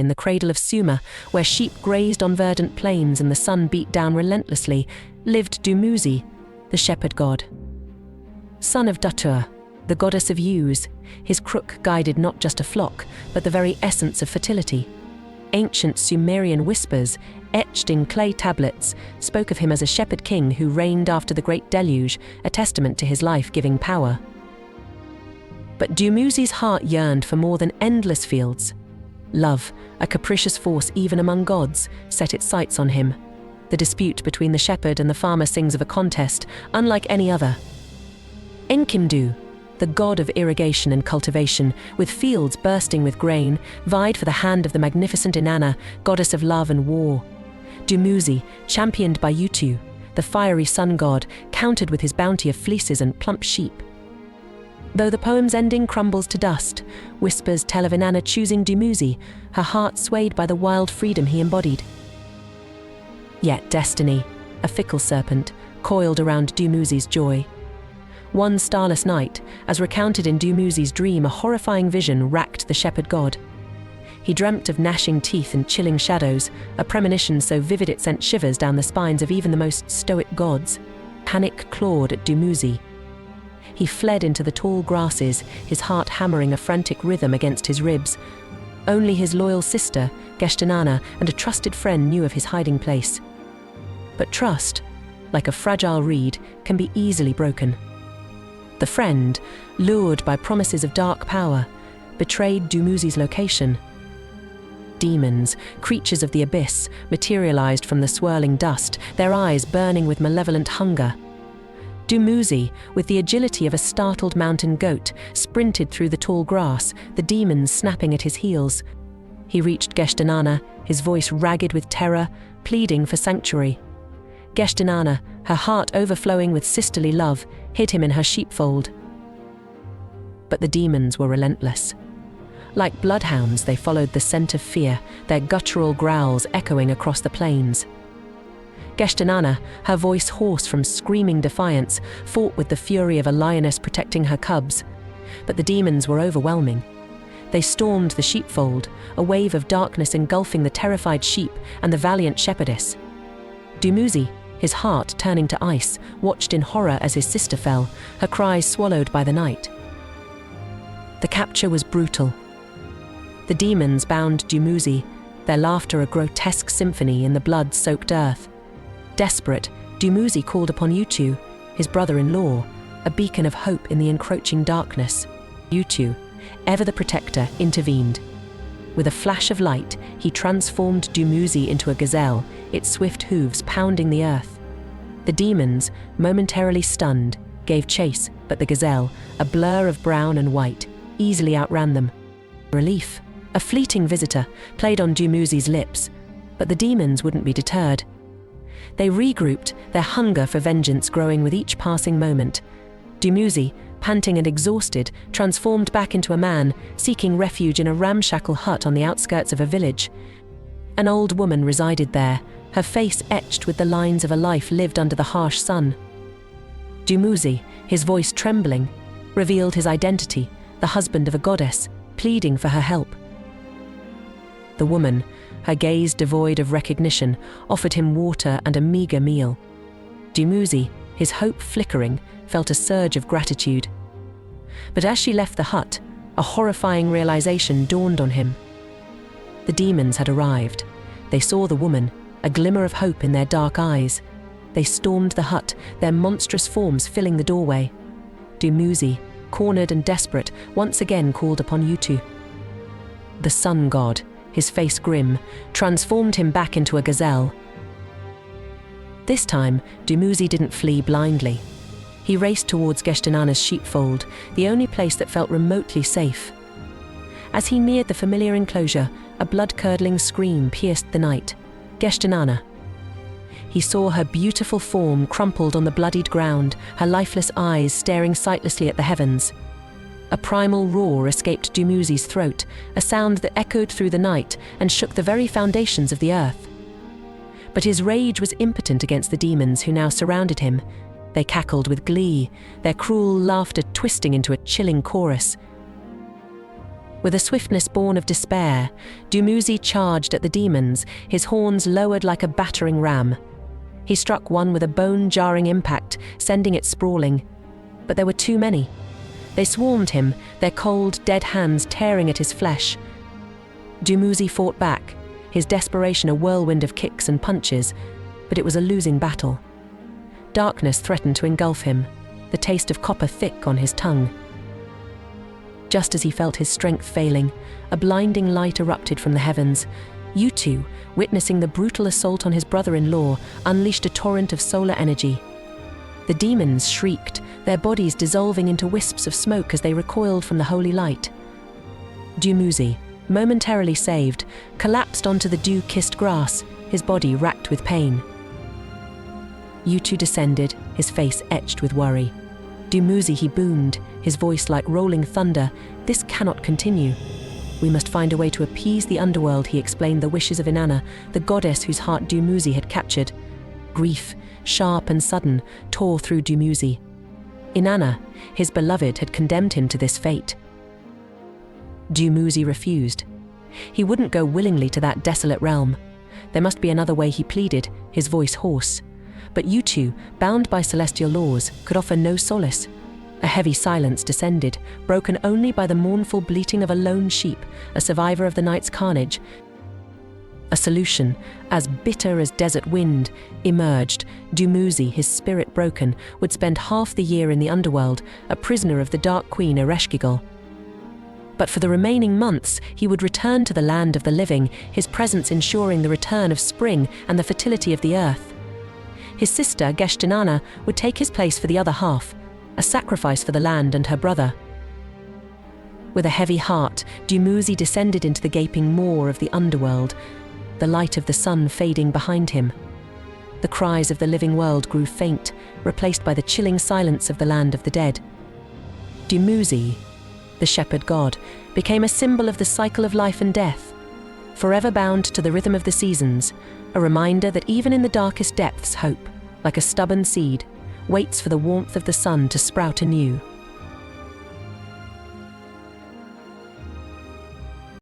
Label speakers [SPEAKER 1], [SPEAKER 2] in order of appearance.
[SPEAKER 1] In the cradle of Sumer, where sheep grazed on verdant plains and the sun beat down relentlessly, lived Dumuzi, the shepherd god. Son of Datur, the goddess of ewes, his crook guided not just a flock, but the very essence of fertility. Ancient Sumerian whispers, etched in clay tablets, spoke of him as a shepherd king who reigned after the great deluge, a testament to his life-giving power. But Dumuzi's heart yearned for more than endless fields. Love, a capricious force even among gods, set its sights on him. The dispute between the shepherd and the farmer sings of a contest unlike any other. Enkidu, the god of irrigation and cultivation, with fields bursting with grain, vied for the hand of the magnificent Inanna, goddess of love and war. Dumuzi, championed by Utu, the fiery sun god, countered with his bounty of fleeces and plump sheep. Though the poem's ending crumbles to dust, whispers tell of Inanna choosing Dumuzi, her heart swayed by the wild freedom he embodied. Yet destiny, a fickle serpent, coiled around Dumuzi's joy. One starless night, as recounted in Dumuzi's dream, a horrifying vision racked the shepherd god. He dreamt of gnashing teeth and chilling shadows, a premonition so vivid it sent shivers down the spines of even the most stoic gods. Panic clawed at Dumuzi. He fled into the tall grasses, his heart hammering a frantic rhythm against his ribs. Only his loyal sister, Inanna, and a trusted friend knew of his hiding place. But trust, like a fragile reed, can be easily broken. The friend, lured by promises of dark power, betrayed Dumuzi's location. Demons, creatures of the abyss, materialized from the swirling dust, their eyes burning with malevolent hunger. Dumuzi, with the agility of a startled mountain goat, sprinted through the tall grass, the demons snapping at his heels. He reached Inanna, his voice ragged with terror, pleading for sanctuary. Inanna, her heart overflowing with sisterly love, hid him in her sheepfold. But the demons were relentless. Like bloodhounds, they followed the scent of fear, their guttural growls echoing across the plains. Inanna, her voice hoarse from screaming defiance, fought with the fury of a lioness protecting her cubs. But the demons were overwhelming. They stormed the sheepfold, a wave of darkness engulfing the terrified sheep and the valiant shepherdess. Dumuzi, his heart turning to ice, watched in horror as his sister fell, her cries swallowed by the night. The capture was brutal. The demons bound Dumuzi, their laughter a grotesque symphony in the blood-soaked earth. Desperate, Dumuzi called upon Utu, his brother-in-law, a beacon of hope in the encroaching darkness. Utu, ever the protector, intervened. With a flash of light, he transformed Dumuzi into a gazelle, its swift hooves pounding the earth. The demons, momentarily stunned, gave chase, but the gazelle, a blur of brown and white, easily outran them. Relief, a fleeting visitor, played on Dumuzi's lips, but the demons wouldn't be deterred. They regrouped, their hunger for vengeance growing with each passing moment. Dumuzi, panting and exhausted, transformed back into a man, seeking refuge in a ramshackle hut on the outskirts of a village. An old woman resided there, her face etched with the lines of a life lived under the harsh sun. Dumuzi, his voice trembling, revealed his identity, the husband of a goddess, pleading for her help. The woman, her gaze devoid of recognition, offered him water and a meager meal. Dumuzi, his hope flickering, felt a surge of gratitude. But as she left the hut, a horrifying realization dawned on him. The demons had arrived. They saw the woman, a glimmer of hope in their dark eyes. They stormed the hut, their monstrous forms filling the doorway. Dumuzi, cornered and desperate, once again called upon Utu. The sun god, his face grim, transformed him back into a gazelle. This time, Dumuzi didn't flee blindly. He raced towards Inanna's sheepfold, the only place that felt remotely safe. As he neared the familiar enclosure, a blood-curdling scream pierced the night. Inanna. He saw her beautiful form crumpled on the bloodied ground, her lifeless eyes staring sightlessly at the heavens. A primal roar escaped Dumuzi's throat, a sound that echoed through the night and shook the very foundations of the earth. But his rage was impotent against the demons who now surrounded him. They cackled with glee, their cruel laughter twisting into a chilling chorus. With a swiftness born of despair, Dumuzi charged at the demons, his horns lowered like a battering ram. He struck one with a bone-jarring impact, sending it sprawling. But there were too many. They swarmed him, their cold, dead hands tearing at his flesh. Dumuzi fought back, his desperation a whirlwind of kicks and punches, but it was a losing battle. Darkness threatened to engulf him, the taste of copper thick on his tongue. Just as he felt his strength failing, a blinding light erupted from the heavens. Utu, witnessing the brutal assault on his brother-in-law, unleashed a torrent of solar energy. The demons shrieked, their bodies dissolving into wisps of smoke as they recoiled from the holy light. Dumuzi, momentarily saved, collapsed onto the dew-kissed grass, his body racked with pain. Utu descended, his face etched with worry. Dumuzi, he boomed, his voice like rolling thunder. This cannot continue. We must find a way to appease the underworld, he explained the wishes of Inanna, the goddess whose heart Dumuzi had captured. Grief, sharp and sudden, tore through Dumuzi. Inanna, his beloved, had condemned him to this fate. Dumuzi refused. He wouldn't go willingly to that desolate realm. There must be another way, he pleaded, his voice hoarse. But Utu, bound by celestial laws, could offer no solace. A heavy silence descended, broken only by the mournful bleating of a lone sheep, a survivor of the night's carnage. A solution, as bitter as desert wind, emerged. Dumuzi, his spirit broken, would spend half the year in the underworld, a prisoner of the Dark Queen Ereshkigal. But for the remaining months, he would return to the land of the living, his presence ensuring the return of spring and the fertility of the earth. His sister, Inanna, would take his place for the other half, a sacrifice for the land and her brother. With a heavy heart, Dumuzi descended into the gaping maw of the underworld, the light of the sun fading behind him. The cries of the living world grew faint, replaced by the chilling silence of the land of the dead. Dumuzi, the shepherd god, became a symbol of the cycle of life and death, forever bound to the rhythm of the seasons, a reminder that even in the darkest depths, hope, like a stubborn seed, waits for the warmth of the sun to sprout anew.